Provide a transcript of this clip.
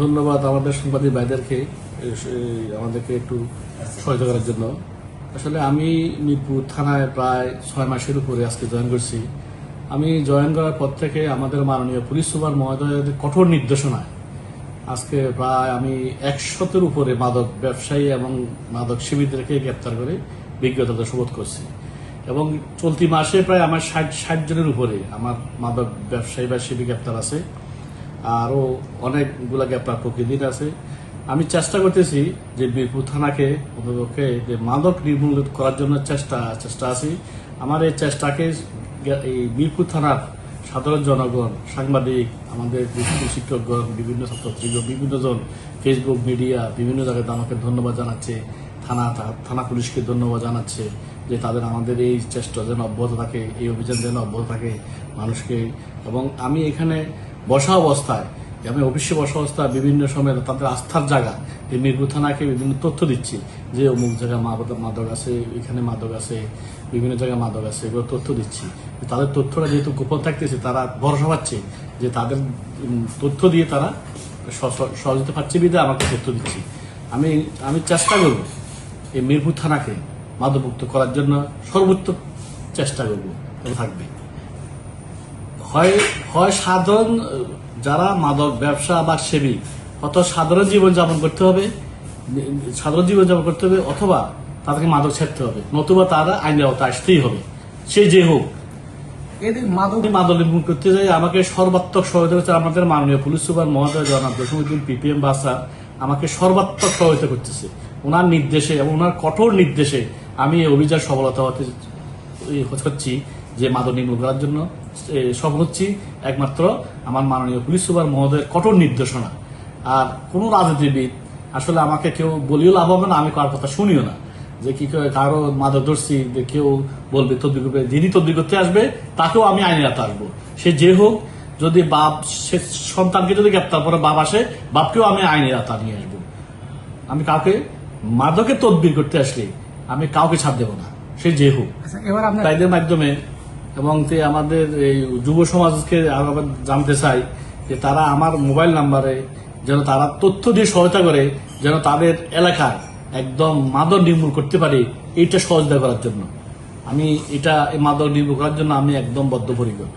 ধন্যবাদ আমাদের সাংবাদিক ভাইদেরকে আমাদেরকে একটু সহায়তা করার জন্য। আসলে আমি মিরপুর থানায় প্রায় 6 মাসের উপরে আজকে জয়েন করছি। আমি জয়েন করার পর থেকে আমাদের মাননীয় পুলিশ সুপার মহোদয়ের কঠোর নির্দেশনায় আজকে প্রায় আমি 100-এর উপরে মাদক ব্যবসায়ী এবং মাদক সেবীদেরকে গ্রেপ্তার করে বিজ্ঞতা শপথ করছি এবং চলতি মাসে প্রায় আমার 60 জনের উপরে আমার মাদক ব্যবসায়ী বা সেবী গ্রেপ্তার আছে। আরও অনেকগুলা গ্রেপ্তার প্রকৃতির আছে। আমি চেষ্টা করতেছি যে মিরপুর থানাকে অন্ততপক্ষে যে মাদক নির্মূল করার জন্য চেষ্টা আছি। আমার এই চেষ্টাকে এই মিরপুর থানার সাধারণ জনগণ, সাংবাদিক, আমাদের শিক্ষকগণ, বিভিন্ন ছাত্রছাত্রীগণ, বিভিন্ন জন ফেসবুক মিডিয়া বিভিন্ন জায়গায় আমাকে ধন্যবাদ জানাচ্ছে, থানা পুলিশকে ধন্যবাদ জানাচ্ছে যে তাদের আমাদের এই চেষ্টা যেন অব্যাহত থাকে, এই অভিযান যেন অব্যাহত থাকে মানুষকে। এবং আমি এখানে বসা অবস্থায় আমি অফিসে বসা অবস্থায় বিভিন্ন সময় তাদের আস্থার জায়গা এই মিরপুর থানাকে বিভিন্ন তথ্য দিচ্ছি যে অমুক জায়গায় মাদক আছে, এখানে মাদক আছে, বিভিন্ন জায়গায় মাদক আছে, এগুলো তথ্য দিচ্ছি। তাদের তথ্যটা যেহেতু গোপন থাকতেছে তারা ভরসা পাচ্ছে যে তাদের তথ্য দিয়ে তারা সহযোগিতা পাচ্ছে বিধে আমাকে তথ্য দিচ্ছি। আমি চেষ্টা করব এই মিরপুর থানাকে মাদকমুক্ত করার জন্য সর্বোচ্চ চেষ্টা করব থাকবে। হয় সাধারণ যারা মাদক ব্যবসা বা সেবী অত সাধারণ জীবনযাপন করতে হবে, অথবা তাদেরকে মাদক ছাড়তে হবে, নতুবা তারা আইনের আওতায় আসতেই হবে, সে যে হোক। মাদক নির্মূল করতে যাই আমাকে সর্বাত্মক সহায়তা করছে আমাদের মাননীয় পুলিশ সুপার মহোদয় জনাব জসিমউদ্দিন পিপিএম বাসা আমাকে সর্বাত্মক সহায়তা করতেছে। ওনার নির্দেশে এবং ওনার কঠোর নির্দেশে আমি এই অভিযান সফলতা হচ্ছি যে মাদক নির্মূল করার জন্য সফল হচ্ছি একমাত্র আমার মাননীয় পুলিশ সুপার মহোদয়ের কঠোর নির্দেশনা। আর কোন রাজনীতিবিদ আসলে আমাকে কেউ বলিও লাভ হবে না, আমি কার কথা শুনিও না যে কি কারো মাদক ধরছি যে কেউ বলবে তদবির করবে, যিনি তদবির করতে আসবে তাকেও আমি আইনের আওতায় আসবো, সে যে হোক। যদি বাপ সে সন্তানকে যদি গ্রেপ্তার করে বাপ আসে, বাপকেও আমি আইনের আওতায় নিয়ে আসবো। আমি কাউকে মাদকে তদবির করতে আসলে আমি কাউকে ছাড় দেবো না, সে যে হোক। তাইদের মাধ্যমে এবং আমাদের এই যুব সমাজকে আরো জানতে চাই যে তারা আমার মোবাইল নাম্বারে যেন তারা তথ্য দিয়ে সহায়তা করে যেন তাদের এলাকায় একদম মাদক নির্মূল করতে পারে, এইটা সহযোগিতা করার জন্য আমি এই মাদক নির্মূল করার জন্য আমি একদম বদ্ধপরিকর।